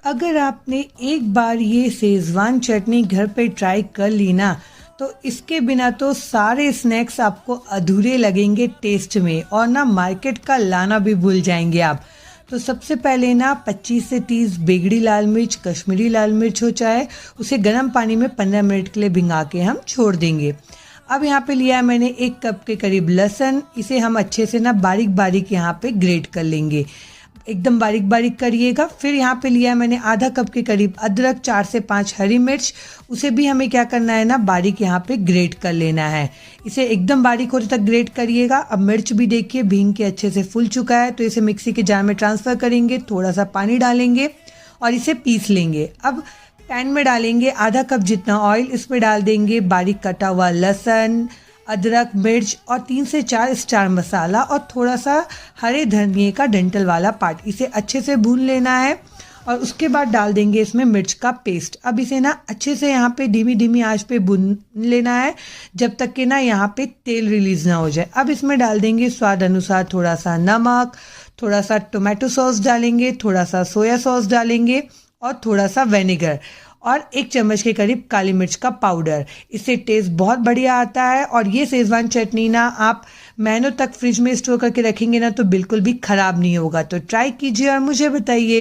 अगर आपने एक बार ये शेज़वान चटनी घर पे ट्राई कर ली ना, तो इसके बिना तो सारे स्नैक्स आपको अधूरे लगेंगे टेस्ट में, और ना मार्केट का लाना भी भूल जाएंगे आप। तो सबसे पहले ना 25 से 30 बेगड़ी लाल मिर्च, कश्मीरी लाल मिर्च हो चाहे, उसे गर्म पानी में 15 मिनट के लिए भिंगा के हम छोड़ देंगे। अब यहाँ पे लिया है मैंने 1 कप के करीब लहसुन। इसे हम अच्छे से ना बारीक बारीक यहाँ पे ग्रेट कर लेंगे, एकदम बारीक बारीक करिएगा। फिर यहाँ पे लिया है मैंने आधा कप के करीब अदरक, 4 से 5 हरी मिर्च, उसे भी हमें क्या करना है ना बारीक यहाँ पे ग्रेट कर लेना है। इसे एकदम बारीक होने तक ग्रेट करिएगा। अब मिर्च भी देखिए भींग के अच्छे से फूल चुका है, तो इसे मिक्सी के जार में ट्रांसफ़र करेंगे, थोड़ा सा पानी डालेंगे और इसे पीस लेंगे। अब पैन में डालेंगे आधा कप जितना ऑयल, इसमें डाल देंगे बारीक कटा हुआ लहसुन, अदरक, मिर्च और 3 से 4 स्टार मसाला और थोड़ा सा हरे धनिए का डंठल वाला पार्ट। इसे अच्छे से भून लेना है और उसके बाद डाल देंगे इसमें मिर्च का पेस्ट। अब इसे ना अच्छे से यहाँ पे धीमी धीमी आंच पे भून लेना है जब तक कि ना यहाँ पे तेल रिलीज ना हो जाए। अब इसमें डाल देंगे स्वाद अनुसार थोड़ा सा नमक, थोड़ा सा टोमेटो सॉस डालेंगे, थोड़ा सा सोया सॉस डालेंगे और थोड़ा सा विनेगर और 1 चम्मच के करीब काली मिर्च का पाउडर। इससे टेस्ट बहुत बढ़िया आता है। और ये शेज़वान चटनी ना आप महीनों तक फ्रिज में स्टोर करके रखेंगे ना तो बिल्कुल भी ख़राब नहीं होगा। तो ट्राई कीजिए और मुझे बताइए।